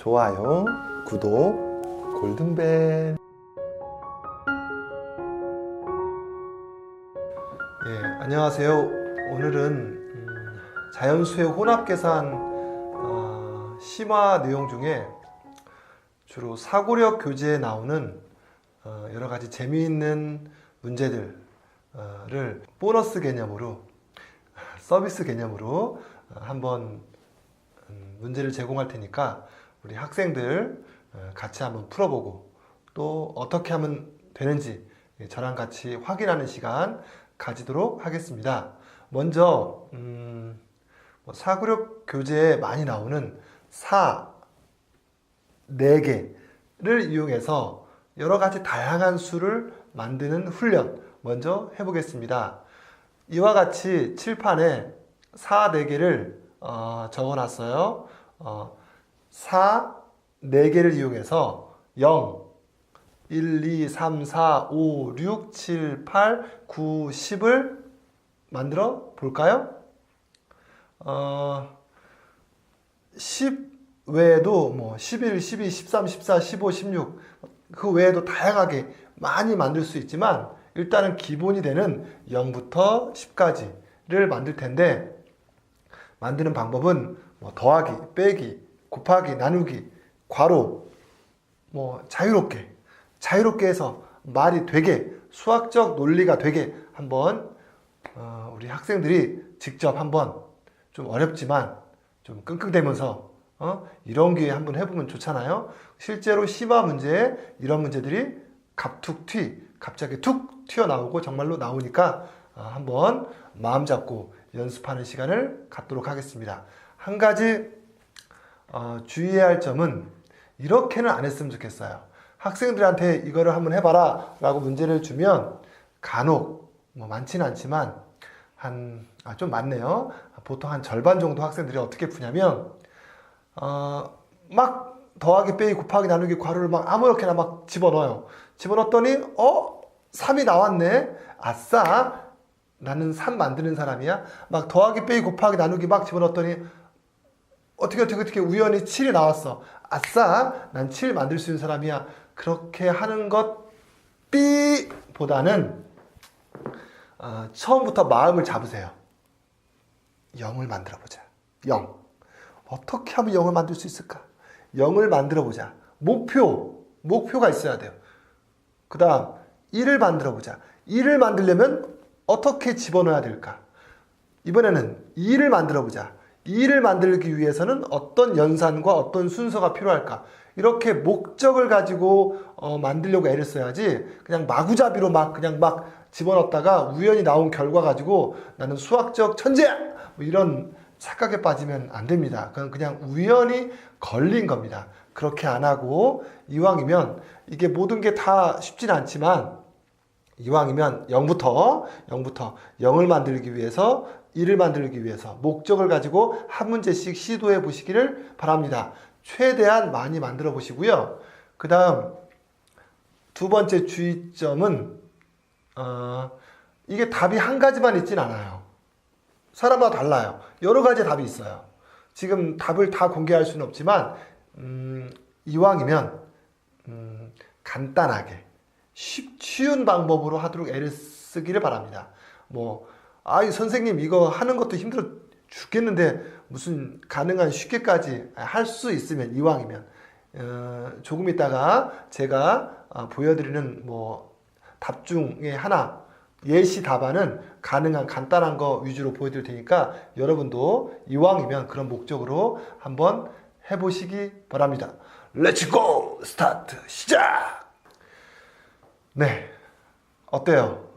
좋아요, 구독, 골든벨. 안녕하세요. 오늘은 자연수의 혼합계산 심화 내용 중에 주로 사고력 교재에 나오는 여러 가지 재미있는 문제들을 보너스 개념으로, 서비스 개념으로 한번 문제를 제공할 테니까 우리 학생들 같이 한번 풀어보고 또 어떻게 하면 되는지 저랑 같이 확인하는 시간 가지도록 하겠습니다. 먼저 사고력 교재에 많이 나오는 4개를 이용해서 여러 가지 다양한 수를 만드는 훈련 먼저 해보겠습니다. 이와 같이 칠판에 4개를 적어놨어요. 4개를 이용해서 0, 1, 2, 3, 4, 5, 6, 7, 8, 9, 10을 만들어 볼까요? 10 외에도 뭐 11, 12, 13, 14, 15, 16 그 외에도 다양하게 많이 만들 수 있지만 일단은 기본이 되는 0부터 10까지를 만들 텐데, 만드는 방법은 뭐 더하기, 빼기, 곱하기, 나누기, 괄호, 뭐 자유롭게 해서 말이 되게, 수학적 논리가 되게 한번 우리 학생들이 직접 한번, 좀 어렵지만 좀 끙끙대면서 이런 기회에 한번 해보면 좋잖아요. 실제로 심화 문제에 이런 문제들이 갑자기 툭 튀어나오고 정말로 나오니까 한번 마음 잡고 연습하는 시간을 갖도록 하겠습니다. 한 가지 주의해야 할 점은 이렇게는 안 했으면 좋겠어요. 학생들한테 이거를 한번 해봐라 라고 문제를 주면 간혹, 뭐 많지는 않지만 좀 많네요. 보통 한 절반 정도 학생들이 어떻게 푸냐면 막 더하기, 빼기, 곱하기, 나누기, 괄호를 막 아무렇게나 막 집어넣어요. 집어넣었더니 3이 나왔네. 아싸, 나는 3 만드는 사람이야. 막 더하기, 빼기, 곱하기, 나누기 막 집어넣었더니 어떻게 우연히 7이 나왔어. 아싸, 난 7 만들 수 있는 사람이야. 그렇게 하는 것 B보다는 처음부터 마음을 잡으세요. 0을 만들어 보자. 0. 어떻게 하면 0을 만들 수 있을까? 0을 만들어 보자. 목표가 있어야 돼요. 그 다음 1을 만들어 보자. 1을 만들려면 어떻게 집어넣어야 될까? 이번에는 2를 만들어 보자. 2를 만들기 위해서는 어떤 연산과 어떤 순서가 필요할까? 이렇게 목적을 가지고 만들려고 애를 써야지, 그냥 마구잡이로 그냥 집어넣었다가 우연히 나온 결과 가지고 나는 수학적 천재야! 뭐 이런 착각에 빠지면 안 됩니다. 그냥 우연히 걸린 겁니다. 그렇게 안 하고, 이왕이면 이게 모든 게 다 쉽진 않지만, 이왕이면 0부터 0을 만들기 위해서, 1을 만들기 위해서 목적을 가지고 한 문제씩 시도해 보시기를 바랍니다. 최대한 많이 만들어 보시고요. 그 다음 두 번째 주의점은 이게 답이 한 가지만 있진 않아요. 사람마다 달라요. 여러 가지 답이 있어요. 지금 답을 다 공개할 수는 없지만 이왕이면 간단하게 쉬운 방법으로 하도록 애를 쓰기를 바랍니다. 이 선생님 이거 하는 것도 힘들어 죽겠는데 무슨 가능한 쉽게까지 할 수 있으면, 이왕이면 조금 있다가 제가 보여드리는 답 중에 하나, 예시 답안은 가능한 간단한 거 위주로 보여드릴 테니까 여러분도 이왕이면 그런 목적으로 한번 해보시기 바랍니다. 렛츠고! 스타트! 시작! 네, 어때요?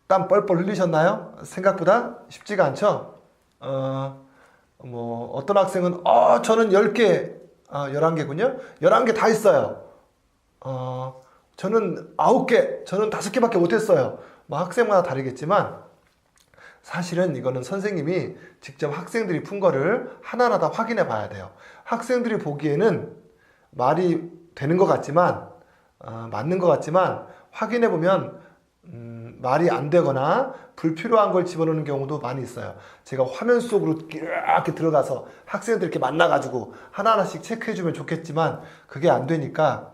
땀 뻘뻘 흘리셨나요? 생각보다 쉽지가 않죠? 어떤 학생은 저는 10개, 11개군요. 11개 다 했어요. 저는 9개, 저는 5개밖에 못했어요. 학생마다 다르겠지만 사실은 이거는 선생님이 직접 학생들이 푼 거를 하나하나 다 확인해 봐야 돼요. 학생들이 보기에는 말이 되는 것 같지만, 맞는 것 같지만 확인해 보면 말이 안 되거나 불필요한 걸 집어넣는 경우도 많이 있어요. 제가 화면 속으로 이렇게 들어가서 학생들 이렇게 만나가지고 하나하나씩 체크해주면 좋겠지만 그게 안 되니까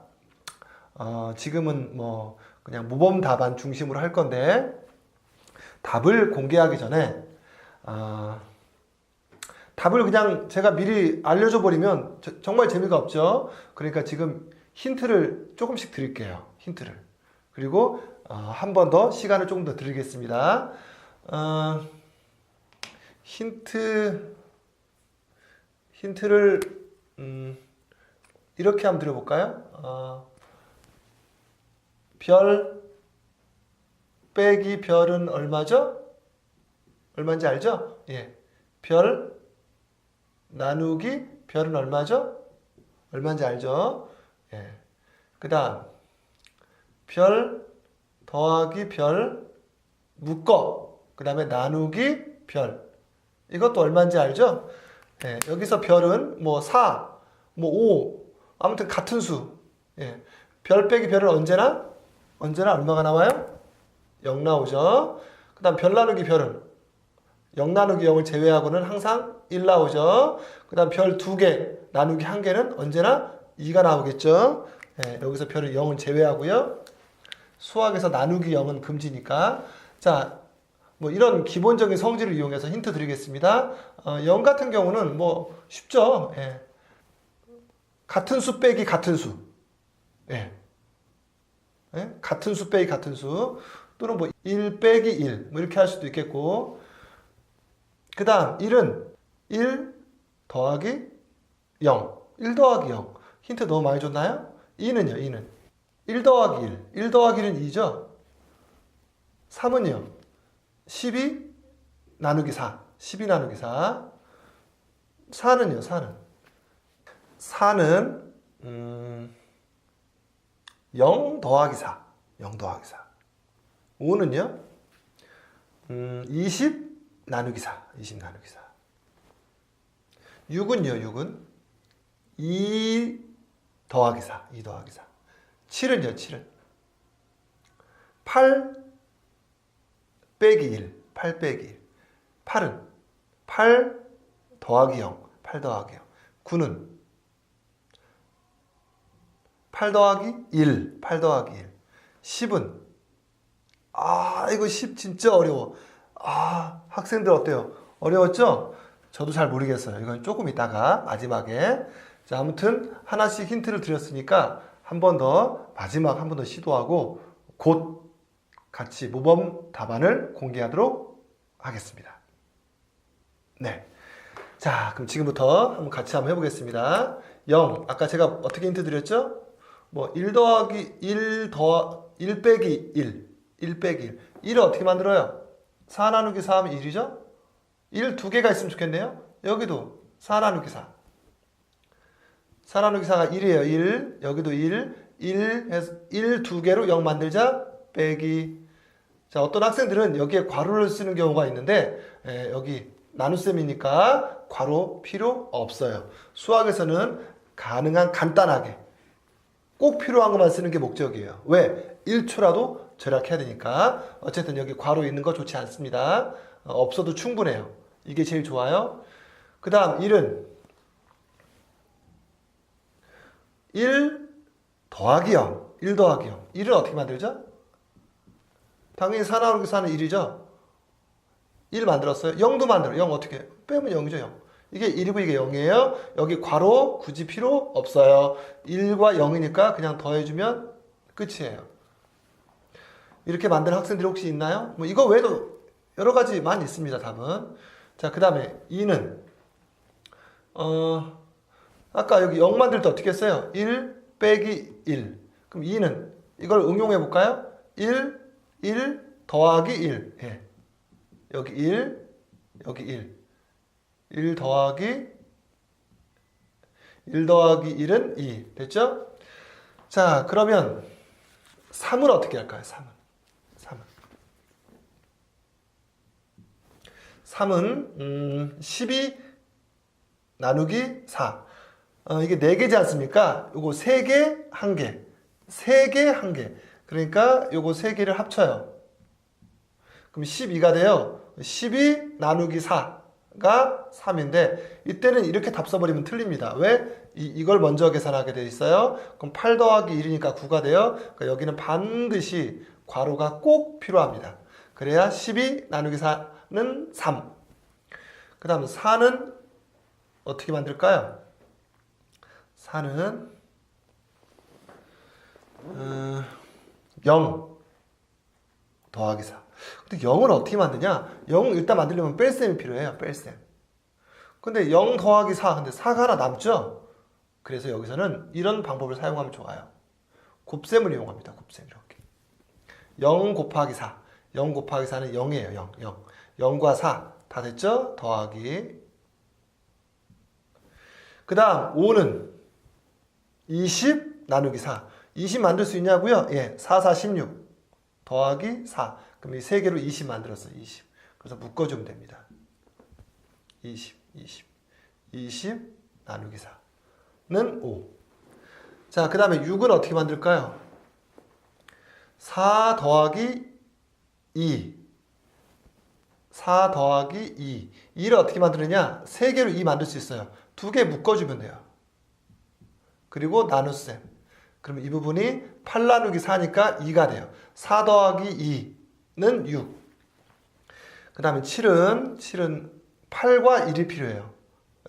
지금은 뭐 그냥 모범 답안 중심으로 할 건데 답을 공개하기 전에 답을 그냥 제가 미리 알려줘 버리면 정말 재미가 없죠. 그러니까 지금 힌트를 조금씩 드릴게요. 힌트를. 그리고 한 번 더 시간을 조금 더 드리겠습니다. 힌트를 이렇게 한번 드려볼까요? 별 빼기 별은 얼마죠? 얼마인지 알죠? 예. 별 나누기 별은 얼마죠? 얼마인지 알죠? 예. 그 다음 별 더하기 별 묶어 그 다음에 나누기 별 이것도 얼마인지 알죠? 예. 여기서 별은 뭐 4, 뭐 5 아무튼 같은 수. 예. 별 빼기 별은 언제나 얼마가 나와요? 0 나오죠. 그 다음 별 나누기 별은 0 나누기 0을 제외하고는 항상 1 나오죠. 그 다음 별 2개 나누기 1개는 언제나 2가 나오겠죠. 예, 여기서 별을 0은 제외하고요. 수학에서 나누기 0은 금지니까. 자, 뭐 이런 기본적인 성질을 이용해서 힌트 드리겠습니다. 0 같은 경우는 뭐 쉽죠. 예. 같은 수 빼기 같은 수. 예. 예? 같은 수 빼기 같은 수. 또는 뭐 1 빼기 1. 뭐 이렇게 할 수도 있겠고. 그 다음 1은 1 더하기 0. 1 더하기 0. 힌트 너무 많이 줬나요? 2는요, 2는. 1 더하기 1. 1 더하기 1은 2죠? 3은요? 12 나누기 4. 12 나누기 4. 4는요, 4는. 4는 0 더하기 4. 0 더하기 4. 5는요? 20 나누기 4. 20 나누기 4. 6은요, 6은? 2 더하기 4. 2 더하기 4. 7은요, 7은? 8 빼기 1. 8 빼기 1. 8은? 8 더하기 0. 8 더하기 0. 9는? 8 더하기 1. 8 더하기 1. 10은? 이거 10 진짜 어려워. 학생들 어때요? 어려웠죠? 저도 잘 모르겠어요. 이건 조금 이따가 마지막에. 자, 아무튼 하나씩 힌트를 드렸으니까 한 번 더, 마지막 한 번 더 시도하고 곧 같이 모범 답안을 공개하도록 하겠습니다. 네. 자, 그럼 지금부터 한번 같이 한번 해보겠습니다. 0. 아까 제가 어떻게 힌트 드렸죠? 뭐, 1 더하기 1 빼기 1. 1 빼기 1. 1을 어떻게 만들어요? 4 나누기 4 하면 1이죠? 1 2개가 있으면 좋겠네요. 여기도 4 나누기 4. 4 나누기 4가 1이에요. 1. 여기도 1. 1 해서 1 2개로 0 만들자. 빼기. 자, 어떤 학생들은 여기에 괄호를 쓰는 경우가 있는데 여기 나눗셈이니까 괄호 필요 없어요. 수학에서는 가능한 간단하게 꼭 필요한 것만 쓰는 게 목적이에요. 왜? 1초라도 절약해야 되니까. 어쨌든 여기 괄호 있는 거 좋지 않습니다. 없어도 충분해요. 이게 제일 좋아요. 그 다음 1은 1 더하기 0. 1 더하기 0. 1은 어떻게 만들죠? 당연히 4 나누기 4는 1이죠? 1 만들었어요. 0도 만들어요. 0 어떻게? 빼면 0이죠, 0. 이게 1이고 이게 0이에요. 여기 괄호 굳이 필요 없어요. 1과 0이니까 그냥 더해주면 끝이에요. 이렇게 만드는 학생들이 혹시 있나요? 뭐 이거 외에도 여러 가지 많이 있습니다, 답은. 자, 그 다음에 2는 아까 여기 0 만들 때 어떻게 했어요? 1 빼기 1. 그럼 2는 이걸 응용해 볼까요? 1 더하기 1. 예. 여기 1, 여기 1. 1 더하기 1은 2. 됐죠? 자, 그러면 3은 어떻게 할까요? 3은 12 나누기 4. 이게 4개지 않습니까? 요거 3개, 1개. 3개, 1개. 그러니까 요거 3개를 합쳐요. 그럼 12가 돼요. 12 나누기 4가 3인데 이때는 이렇게 답 써버리면 틀립니다. 왜? 이걸 먼저 계산하게 돼 있어요. 그럼 8 더하기 1이니까 9가 돼요. 그러니까 여기는 반드시 괄호가 꼭 필요합니다. 그래야 12 나누기 4는 3. 그 다음 4는 어떻게 만들까요? 4는 0 더하기 4. 근데 0을 어떻게 만드냐? 0 일단 만들려면 뺄셈이 필요해요. 뺄셈. 근데 0 더하기 4. 근데 4가 하나 남죠? 그래서 여기서는 이런 방법을 사용하면 좋아요. 곱셈을 이용합니다. 곱셈 이렇게. 0 곱하기 4. 0 곱하기 4는 0이에요. 0. 0. 0과 4. 다 됐죠? 더하기. 그 다음 5는 20 나누기 4. 20 만들 수 있냐고요? 예. 4, 4, 16. 더하기 4. 그럼 이 세 개로 20 만들었어요. 20. 그래서 묶어주면 됩니다. 20, 20. 20 나누기 4는 5. 자, 그 다음에 6은 어떻게 만들까요? 4 더하기 2. 4 더하기 2. 2를 어떻게 만드느냐? 3개로 2 만들 수 있어요. 2개 묶어주면 돼요. 그리고 나눗셈. 그러면 이 부분이 8 나누기 4니까 2가 돼요. 4 더하기 2는 6. 그 다음에 7은 8과 1이 필요해요.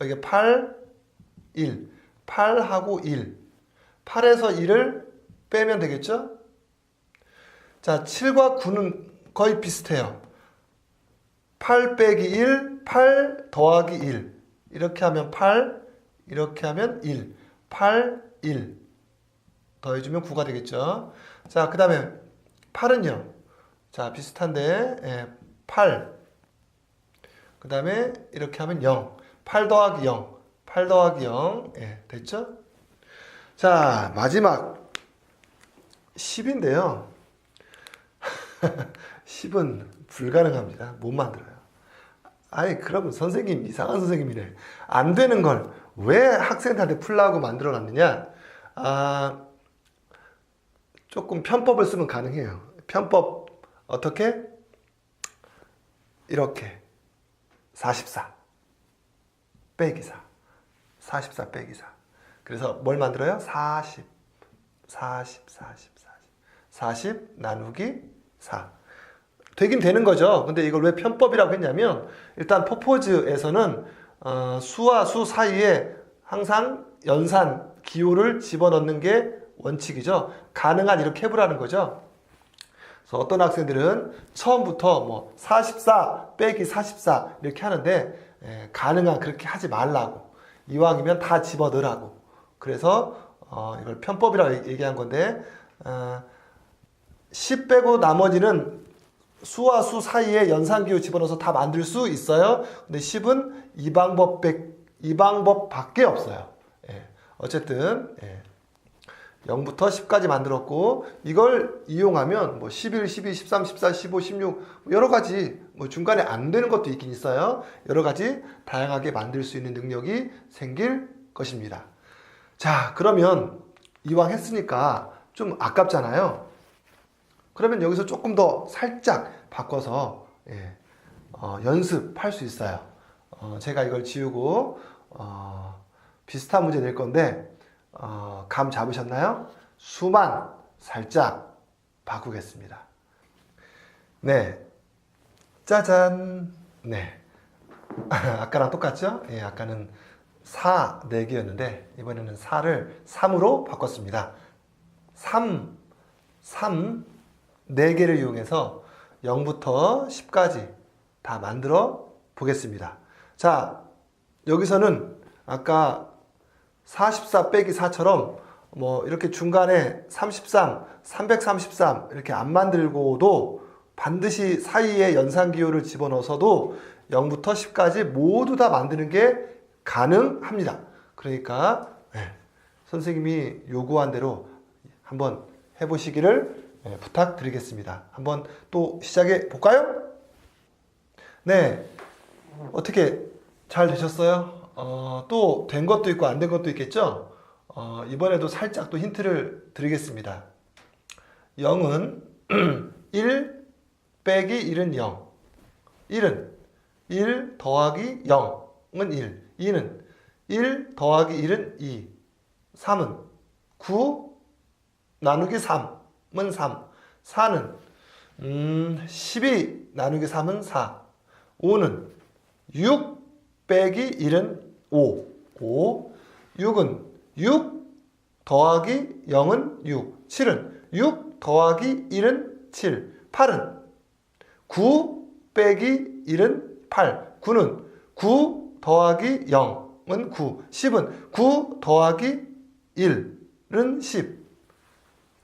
여기 8, 1. 8하고 1. 8에서 1을 빼면 되겠죠? 자, 7과 9는 거의 비슷해요. 8 빼기 1, 8 더하기 1. 이렇게 하면 8, 이렇게 하면 1. 8, 1. 더해주면 9가 되겠죠. 자, 그 다음에 8은요. 자, 비슷한데 8. 그 다음에 이렇게 하면 0. 8 더하기 0. 8 더하기 0. 예, 됐죠? 자, 마지막 10인데요. 10은 불가능합니다. 못 만들어요. 아니, 그러면 선생님 이상한 선생님이네. 안 되는 걸 왜 학생들한테 풀라고 만들어 놨느냐? 조금 편법을 쓰면 가능해요. 편법 어떻게? 이렇게 44 빼기 4. 44 빼기 4. 그래서 뭘 만들어요? 40 나누기 4. 되긴 되는 거죠. 근데 이걸 왜 편법이라고 했냐면 일단 퍼포즈에서는 수와 수 사이에 항상 연산, 기호를 집어넣는 게 원칙이죠. 가능한 이렇게 해보라는 거죠. 그래서 어떤 학생들은 처음부터 뭐 44 빼기 44 이렇게 하는데 가능한 그렇게 하지 말라고. 이왕이면 다 집어넣으라고. 그래서 이걸 편법이라고 얘기한 건데 10 빼고 나머지는 수와 수 사이에 연산기호 집어넣어서 다 만들 수 있어요. 근데 10은 이 방법밖에 없어요. 예. 어쨌든 0부터 10까지 만들었고 이걸 이용하면 뭐 11, 12, 13, 14, 15, 16 여러 가지 뭐 중간에 안 되는 것도 있긴 있어요. 여러 가지 다양하게 만들 수 있는 능력이 생길 것입니다. 자, 그러면 이왕 했으니까 좀 아깝잖아요. 그러면 여기서 조금 더 살짝 바꿔서 연습할 수 있어요. 제가 이걸 지우고 비슷한 문제 낼 건데 감 잡으셨나요? 수만 살짝 바꾸겠습니다. 네, 짜잔. 네, 아까랑 똑같죠? 예, 아까는 4, 4개였는데 이번에는 4를 3으로 바꿨습니다. 3, 4개를 이용해서 0부터 10까지 다 만들어 보겠습니다. 자, 여기서는 아까 44 빼기 4처럼 뭐 이렇게 중간에 33, 333 이렇게 안 만들고도 반드시 사이에 연산기호를 집어넣어서도 0부터 10까지 모두 다 만드는 게 가능합니다. 그러니까 선생님이 요구한 대로 한번 해보시기를 부탁드리겠습니다. 한번 또 시작해 볼까요? 네, 어떻게 잘 되셨어요? 또 된 것도 있고 안 된 것도 있겠죠? 이번에도 살짝 또 힌트를 드리겠습니다. 0은 1, 빼기 1은 0. 1은 1 더하기 0은 1. 2는 1 더하기 1은 2. 3은 9 나누기 3은 3. 4는 12 나누기 3은 4. 5는 6 빼기 1은 5. 5. 6은 6 더하기 0은 6. 7은 6 더하기 1은 7. 8은 9 빼기 1은 8. 9는 9 더하기 0은 9. 10은 9 더하기 1은 10.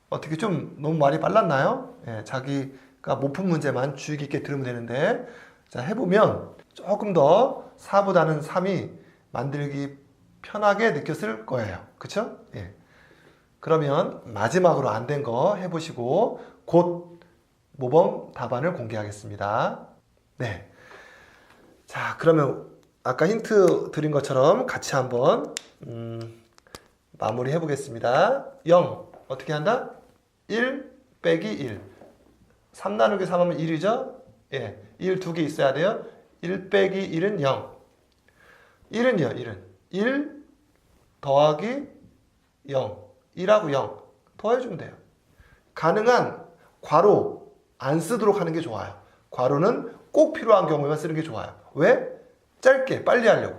어떻게 좀 너무 말이 빨랐나요? 예, 자기가 못 푼 문제만 주의 깊게 들으면 되는데, 자, 해보면 조금 더 4보다는 3이 만들기 편하게 느꼈을 거예요. 그쵸? 예. 그러면 마지막으로 안 된 거 해보시고 곧 모범 답안을 공개하겠습니다. 네. 자, 그러면 아까 힌트 드린 것처럼 같이 한번 마무리 해보겠습니다. 0 어떻게 한다? 1 빼기 1. 3 나누기 3 하면 1이죠? 예. 1 두 개 있어야 돼요. 1 빼기 1은 0. 1은요, 1은. 1 더하기 0. 1하고 0. 더해주면 돼요. 가능한 괄호 안 쓰도록 하는 게 좋아요. 괄호는 꼭 필요한 경우에만 쓰는 게 좋아요. 왜? 짧게, 빨리 하려고.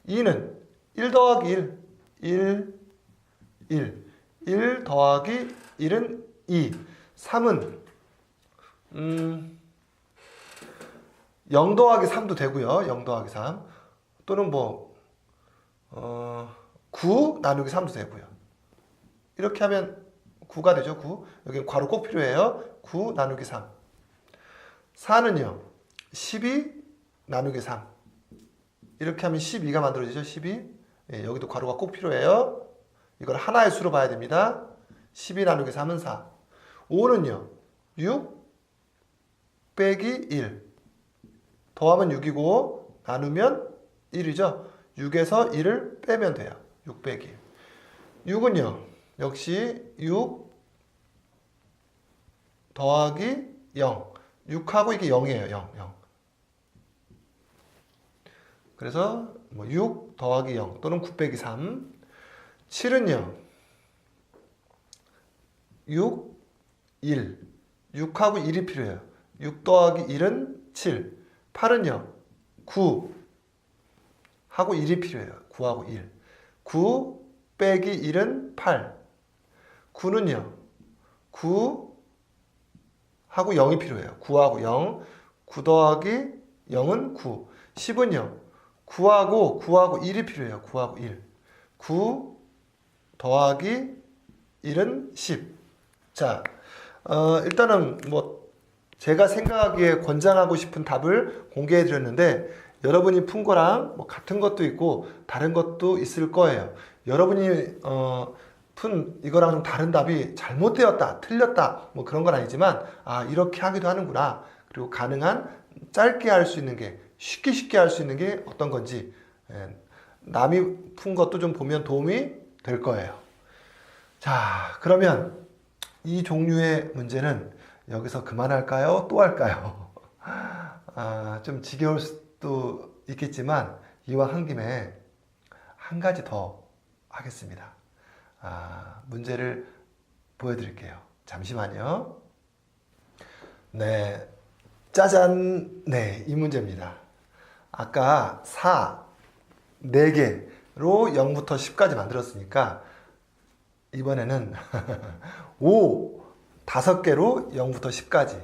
2는 1 더하기 1. 1, 1. 1 더하기 1은 2. 3은 0 더하기 3도 되고요. 0 더하기 3. 또는 9 나누기 3도 되고요. 이렇게 하면 9가 되죠. 9. 여기 괄호 꼭 필요해요. 9 나누기 3. 4는요. 12 나누기 3. 이렇게 하면 12가 만들어지죠. 12. 예, 여기도 괄호가 꼭 필요해요. 이걸 하나의 수로 봐야 됩니다. 12 나누기 3은 4. 5는요. 6 빼기 1. 더하면 6이고 나누면 1이죠. 6에서 1을 빼면 돼요. 6 빼기 1. 6은요. 역시 6 더하기 0. 6하고 이게 0이에요. 0, 0. 그래서 6 더하기 0 또는 9 빼기 3. 7은요. 6, 1. 6하고 1이 필요해요. 6 더하기 1은 7. 8은요. 9 하고 1이 필요해요. 9하고 1. 9 빼기 1은 8. 9는요. 9 하고 0이 필요해요. 9하고 0. 9 더하기 0은 9. 10은요. 9하고 1이 필요해요. 9하고 1. 9 더하기 1은 10. 자, 일단은 제가 생각하기에 권장하고 싶은 답을 공개해 드렸는데 여러분이 푼 거랑 같은 것도 있고 다른 것도 있을 거예요. 여러분이 푼 이거랑 좀 다른 답이 잘못되었다, 틀렸다 그런 건 아니지만 이렇게 하기도 하는구나. 그리고 가능한 짧게 할 수 있는 게 쉽게 할 수 있는 게 어떤 건지 남이 푼 것도 좀 보면 도움이 될 거예요. 자, 그러면 이 종류의 문제는 여기서 그만할까요? 또 할까요? 좀 지겨울 수도 있겠지만 이왕 한 김에 한 가지 더 하겠습니다. 문제를 보여드릴게요. 잠시만요. 네, 짜잔. 네, 이 문제입니다. 아까 4, 4개로 0부터 10까지 만들었으니까 이번에는 5, 5개로 0부터 10까지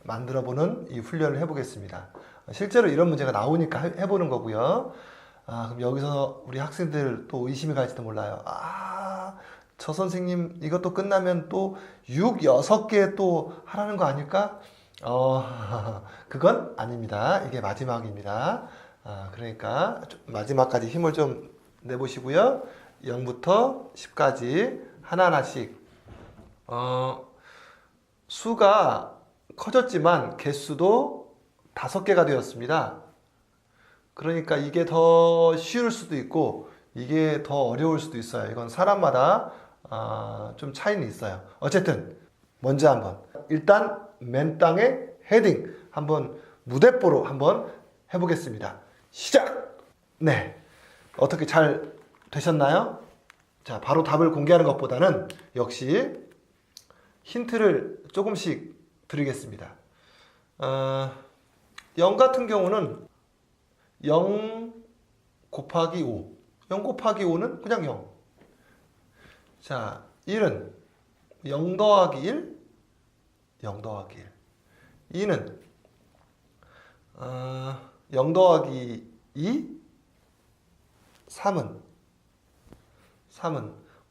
만들어보는 이 훈련을 해보겠습니다. 실제로 이런 문제가 나오니까 해보는 거고요. 그럼 여기서 우리 학생들 또 의심이 갈지도 몰라요. 저 선생님 이것도 끝나면 또 6, 6개 또 하라는 거 아닐까? 그건 아닙니다. 이게 마지막입니다. 그러니까 마지막까지 힘을 좀 내보시고요. 0부터 10까지 하나하나씩 수가 커졌지만 개수도 5개가 되었습니다. 그러니까 이게 더 쉬울 수도 있고 이게 더 어려울 수도 있어요. 이건 사람마다 좀 차이는 있어요. 어쨌든 먼저 한번 일단 맨 땅에 헤딩 한번 무대뽀로 한번 해보겠습니다. 시작! 네, 어떻게 잘 되셨나요? 자, 바로 답을 공개하는 것보다는 역시 힌트를 조금씩 드리겠습니다. 0 같은 경우는 0 곱하기 5. 0 곱하기 5는 그냥 0. 자, 1은 0 더하기 1, 0 더하기 1. 2는 0 더하기 2, 3은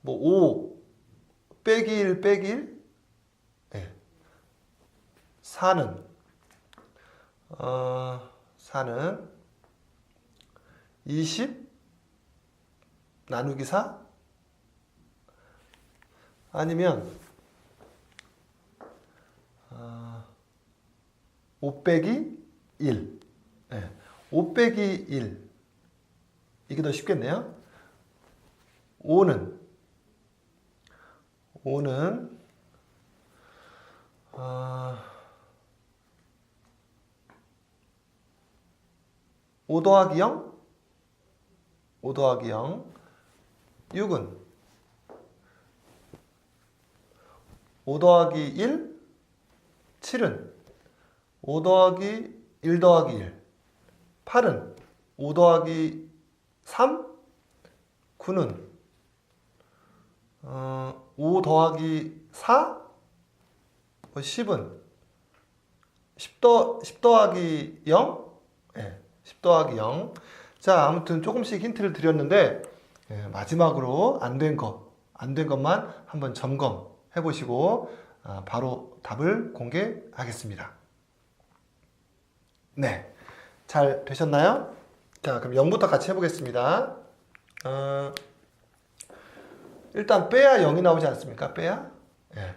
뭐 5 빼기 1 빼기 1, 네. 4는 20 나누기 4, 아니면 5 빼기 1. 네. 5 빼기 1. 이게 더 쉽겠네요. 5는 5 더하기 0? 5 더하기 0. 6은 5 더하기 1. 7은 5 더하기 1 더하기 1. 8은 5 더하기 3. 9는 5 더하기 4. 10은 10 더하기 0. 네, 10 더하기 0. 자, 아무튼 조금씩 힌트를 드렸는데, 마지막으로 안 된 것만 한번 점검해 보시고 바로 답을 공개하겠습니다. 네, 잘 되셨나요? 자, 그럼 0부터 같이 해보겠습니다. 일단 빼야 0이 나오지 않습니까? 빼야? 네.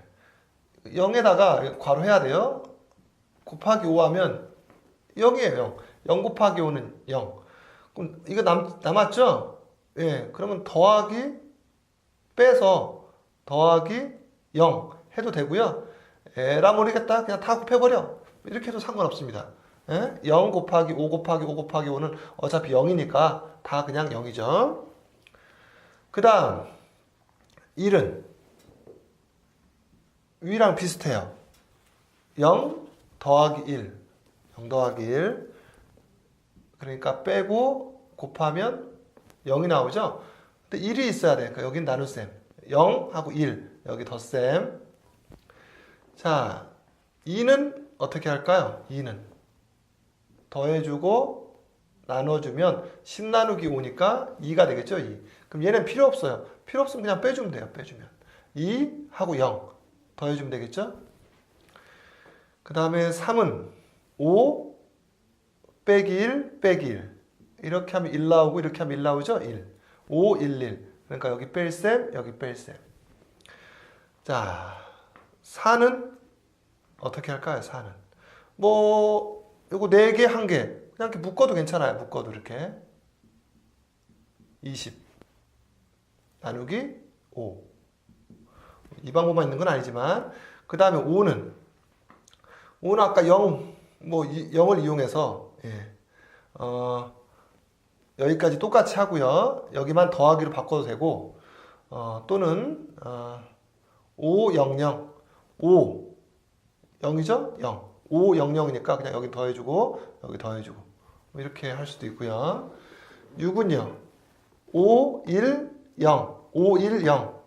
0에다가 괄호해야 돼요. 곱하기 5 하면 0이에요. 0. 0 곱하기 5는 0. 그럼 이거 남았죠? 예, 그러면 더하기 빼서 더하기 0 해도 되고요. 에라 모르겠다. 그냥 다 곱해버려. 이렇게 해도 상관없습니다. 예? 0 곱하기 5 곱하기 5 곱하기 5는 어차피 0이니까 다 그냥 0이죠. 그 다음 1은 위랑 비슷해요. 0 더하기 1. 0 더하기 1. 그러니까 빼고 곱하면 0이 나오죠? 근데 1이 있어야 돼. 그러니까 여긴 나눗셈. 0 하고 1. 여기 덧셈. 자, 2는 어떻게 할까요? 2는 더해주고 나눠주면 10 나누기 5니까 2가 되겠죠? 2. 그럼 얘는 필요 없어요. 필요 없으면 그냥 빼주면 돼요. 빼주면. 2 하고 0 더해주면 되겠죠? 그 다음에 3은 5 빼기 1 빼기 1. 이렇게 하면 1 나오고 이렇게 하면 1 나오죠? 1. 5, 1, 1. 그러니까 여기 뺄셈, 여기 뺄셈. 자, 4는 어떻게 할까요? 4는. 뭐 요거 4개, 1개. 그냥 이렇게 묶어도 괜찮아요. 묶어도 이렇게. 20 나누기 5. 이 방법만 있는 건 아니지만, 그 다음에 5는 아까 0, 뭐 0을 이용해서 여기까지 똑같이 하고요. 여기만 더하기로 바꿔도 되고, 또는 5, 0, 0. 5 0이죠? 0. 5, 0, 0이니까 그냥 여기 더해주고 여기 더해주고 이렇게 할 수도 있고요. 6은요. 5, 1, 0. 5, 1, 0.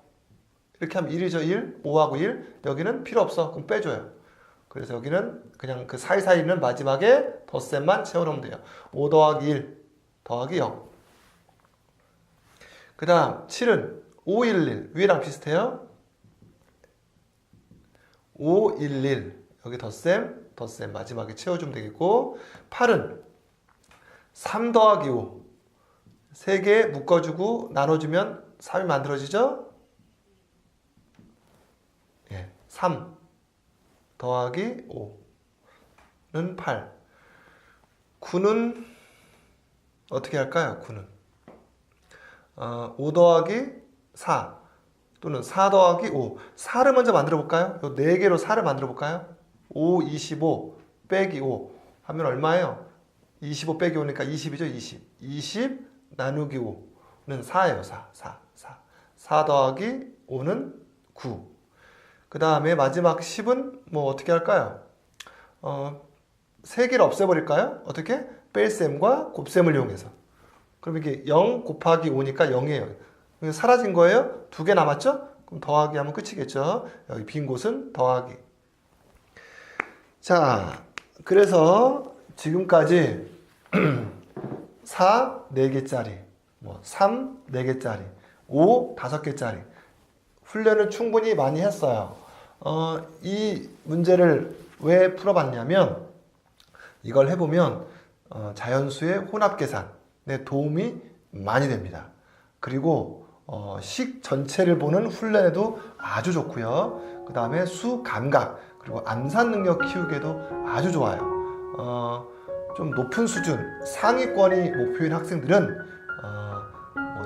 이렇게 하면 1이죠. 1. 5하고 1. 여기는 필요 없어. 그럼 빼줘요. 그래서 여기는 그냥 그 사이사이는 마지막에 덧셈만 채워놓으면 돼요. 5 더하기 1 더하기 0. 그 다음 7은 5, 1, 1. 위랑 비슷해요. 5, 1, 1. 여기 덧셈 마지막에 채워주면 되겠고, 8은 3 더하기 5. 3개 묶어주고 나눠주면 3이 만들어지죠? 예, 3 더하기 5는 8. 9는 어떻게 할까요? 9는 5 더하기 4 또는 4 더하기 5. 4를 먼저 만들어 볼까요? 요 4개로 4를 만들어 볼까요? 5, 25 빼기 5 하면 얼마예요? 25 빼기 5니까 20이죠. 20 나누기 5는 4예요. 4 더하기 5는 9. 그 다음에 마지막 10은 뭐 어떻게 할까요? 3개를 없애버릴까요? 어떻게? 뺄셈과 곱셈을 이용해서. 그럼 이게 0 곱하기 5니까 0이에요. 사라진 거예요? 2개 남았죠? 그럼 더하기 하면 끝이겠죠? 여기 빈 곳은 더하기. 자, 그래서 지금까지 4, 4개짜리, 3, 4개짜리, 5, 5개짜리 훈련을 충분히 많이 했어요. 이 문제를 왜 풀어봤냐면 이걸 해보면 자연수의 혼합계산에 도움이 많이 됩니다. 그리고 식 전체를 보는 훈련에도 아주 좋고요. 그 다음에 수 감각 그리고 암산 능력 키우기에도 아주 좋아요. 좀 높은 수준 상위권이 목표인 학생들은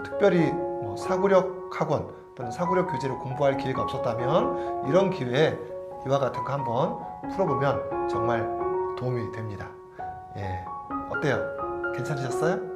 특별히 사고력 학원 또는 사고력 교재를 공부할 기회가 없었다면 이런 기회에 이와 같은 거 한번 풀어보면 정말 도움이 됩니다. 예, 어때요? 괜찮으셨어요?